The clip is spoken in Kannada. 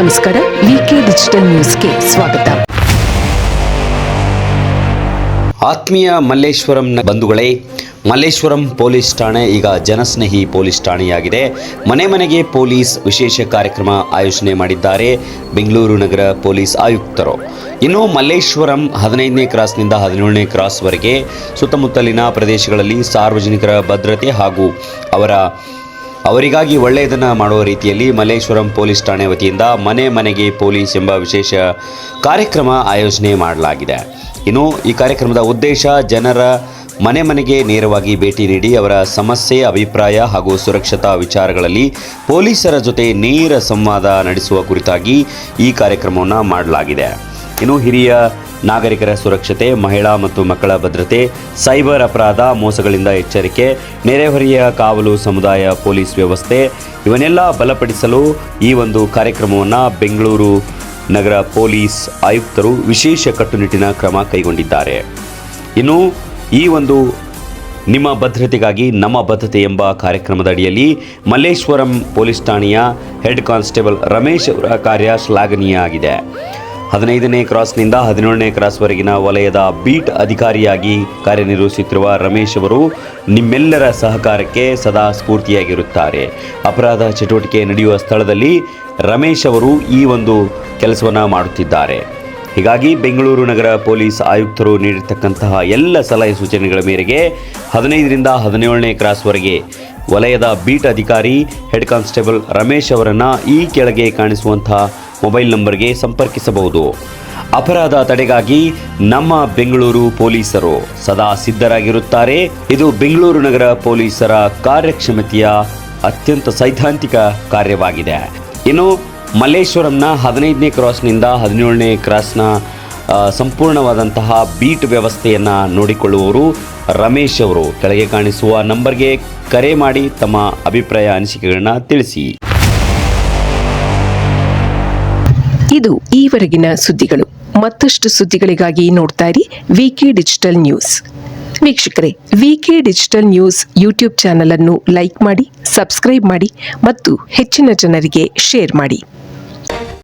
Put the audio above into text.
ನಮಸ್ಕಾರ, ವಿಕೆ ಡಿಜಿಟಲ್ ನ್ಯೂಸ್ಗೆ ಸ್ವಾಗತ. ಆತ್ಮೀಯ ಮಲ್ಲೇಶ್ವರಂ ಬಂಧುಗಳೇ, ಮಲ್ಲೇಶ್ವರಂ ಪೊಲೀಸ್ ಠಾಣೆ ಈಗ ಜನಸ್ನೇಹಿ ಪೊಲೀಸ್ ಠಾಣೆಯಾಗಿದೆ. ಮನೆ ಮನೆಗೆ ಪೊಲೀಸ್ ವಿಶೇಷ ಕಾರ್ಯಕ್ರಮ ಆಯೋಜನೆ ಮಾಡಿದ್ದಾರೆ ಬೆಂಗಳೂರು ನಗರ ಪೊಲೀಸ್ ಆಯುಕ್ತರು. ಇನ್ನು ಮಲ್ಲೇಶ್ವರಂ 15ನೇ ಕ್ರಾಸ್ನಿಂದ 17ನೇ ಕ್ರಾಸ್ವರೆಗೆ ಸುತ್ತಮುತ್ತಲಿನ ಪ್ರದೇಶಗಳಲ್ಲಿ ಸಾರ್ವಜನಿಕರ ಭದ್ರತೆ ಹಾಗೂ ಅವರಿಗಾಗಿ ಒಳ್ಳೆಯದನ್ನು ಮಾಡುವ ರೀತಿಯಲ್ಲಿ ಮಲ್ಲೇಶ್ವರಂ ಪೊಲೀಸ್ ಠಾಣೆ ವತಿಯಿಂದ ಮನೆ ಮನೆಗೆ ಪೊಲೀಸ್ ಎಂಬ ವಿಶೇಷ ಕಾರ್ಯಕ್ರಮ ಆಯೋಜನೆ ಮಾಡಲಾಗಿದೆ. ಇನ್ನು ಈ ಕಾರ್ಯಕ್ರಮದ ಉದ್ದೇಶ ಜನರ ಮನೆ ಮನೆಗೆ ನೇರವಾಗಿ ಭೇಟಿ ನೀಡಿ ಅವರ ಸಮಸ್ಯೆ, ಅಭಿಪ್ರಾಯ ಹಾಗೂ ಸುರಕ್ಷತಾ ವಿಚಾರಗಳಲ್ಲಿ ಪೊಲೀಸರ ಜೊತೆ ನೇರ ಸಂವಾದ ನಡೆಸುವ ಕುರಿತಾಗಿ ಈ ಕಾರ್ಯಕ್ರಮವನ್ನು ಮಾಡಲಾಗಿದೆ. ಇನ್ನು ಹಿರಿಯ ನಾಗರಿಕರ ಸುರಕ್ಷತೆ, ಮಹಿಳಾ ಮತ್ತು ಮಕ್ಕಳ ಭದ್ರತೆ, ಸೈಬರ್ ಅಪರಾಧ, ಮೋಸಗಳಿಂದ ಎಚ್ಚರಿಕೆ, ನೆರೆಹೊರೆಯ ಕಾವಲು, ಸಮುದಾಯ ಪೊಲೀಸ್ ವ್ಯವಸ್ಥೆ ಇವನ್ನೆಲ್ಲ ಬಲಪಡಿಸಲು ಈ ಒಂದು ಕಾರ್ಯಕ್ರಮವನ್ನು ಬೆಂಗಳೂರು ನಗರ ಪೊಲೀಸ್ ಆಯುಕ್ತರು ವಿಶೇಷ ಕಟ್ಟುನಿಟ್ಟಿನ ಕ್ರಮ ಕೈಗೊಂಡಿದ್ದಾರೆ. ಇನ್ನು ಈ ಒಂದು ನಿಮ್ಮ ಭದ್ರತೆಗಾಗಿ ನಮ್ಮ ಬದ್ಧತೆ ಎಂಬ ಕಾರ್ಯಕ್ರಮದ ಅಡಿಯಲ್ಲಿ ಮಲ್ಲೇಶ್ವರಂ ಪೊಲೀಸ್ ಠಾಣೆಯ ಹೆಡ್ ಕಾನ್ಸ್ಟೇಬಲ್ ರಮೇಶ್ ಅವರ ಕಾರ್ಯ ಶ್ಲಾಘನೀಯ ಆಗಿದೆ. 15ನೇ ಕ್ರಾಸ್ನಿಂದ 17ನೇ ಕ್ರಾಸ್ವರೆಗಿನ ವಲಯದ ಬೀಟ್ ಅಧಿಕಾರಿಯಾಗಿ ಕಾರ್ಯನಿರ್ವಹಿಸುತ್ತಿರುವ ರಮೇಶ್ ಅವರು ನಿಮ್ಮೆಲ್ಲರ ಸಹಕಾರಕ್ಕೆ ಸದಾ ಸ್ಫೂರ್ತಿಯಾಗಿರುತ್ತಾರೆ. ಅಪರಾಧ ಚಟುವಟಿಕೆ ನಡೆಯುವ ಸ್ಥಳದಲ್ಲಿ ರಮೇಶ್ ಅವರು ಈ ಒಂದು ಕೆಲಸವನ್ನು ಮಾಡುತ್ತಿದ್ದಾರೆ. ಹೀಗಾಗಿ ಬೆಂಗಳೂರು ನಗರ ಪೊಲೀಸ್ ಆಯುಕ್ತರು ನೀಡಿರ್ತಕ್ಕಂತಹ ಎಲ್ಲ ಸಲಹೆ ಸೂಚನೆಗಳ ಮೇರೆಗೆ 15ರಿಂದ 17ನೇ ಕ್ರಾಸ್ವರೆಗೆ ವಲಯದ ಬೀಟ್ ಅಧಿಕಾರಿ ಹೆಡ್ ಕಾನ್ಸ್ಟೇಬಲ್ ರಮೇಶ್ ಅವರನ್ನು ಈ ಕೆಳಗೆ ಕಾಣಿಸುವಂತಹ ಮೊಬೈಲ್ ನಂಬರ್ಗೆ ಸಂಪರ್ಕಿಸಬಹುದು. ಅಪರಾಧ ತಡೆಗಾಗಿ ನಮ್ಮ ಬೆಂಗಳೂರು ಪೊಲೀಸರು ಸದಾ ಸಿದ್ಧರಾಗಿರುತ್ತಾರೆ. ಇದು ಬೆಂಗಳೂರು ನಗರ ಪೊಲೀಸರ ಕಾರ್ಯಕ್ಷಮತೆಯ ಅತ್ಯಂತ ಸೈದ್ಧಾಂತಿಕ ಕಾರ್ಯವಾಗಿದೆ. ಇನ್ನು ಮಲ್ಲೇಶ್ವರಂನ 15ನೇ ಕ್ರಾಸ್ನಿಂದ 17ನೇ ಕ್ರಾಸ್ನ ಸಂಪೂರ್ಣವಾದಂತಹ ಬೀಟ್ ವ್ಯವಸ್ಥೆಯನ್ನು ನೋಡಿಕೊಳ್ಳುವವರು ರಮೇಶ್ ಅವರು ಕೆಳಗೆ ಕಾಣಿಸುವ ನಂಬರ್ಗೆ ಕರೆ ಮಾಡಿ ತಮ್ಮ ಅಭಿಪ್ರಾಯ, ಅನಿಸಿಕೆಗಳನ್ನ ತಿಳಿಸಿ. ಇದು ಈವರೆಗಿನ ಸುದ್ದಿಗಳು. ಮತ್ತಷ್ಟು ಸುದ್ದಿಗಳಿಗಾಗಿ ನೋಡ್ತಾ ಇರಿ ವಿಕೆ ಡಿಜಿಟಲ್ ನ್ಯೂಸ್. ವೀಕ್ಷಕರೇ, ವಿಕೆ ಡಿಜಿಟಲ್ ನ್ಯೂಸ್ ಯೂಟ್ಯೂಬ್ ಚಾನಲ್ ಅನ್ನು ಲೈಕ್ ಮಾಡಿ, ಸಬ್ಸ್ಕ್ರೈಬ್ ಮಾಡಿ ಮತ್ತು ಹೆಚ್ಚಿನ ಜನರಿಗೆ ಶೇರ್ ಮಾಡಿ.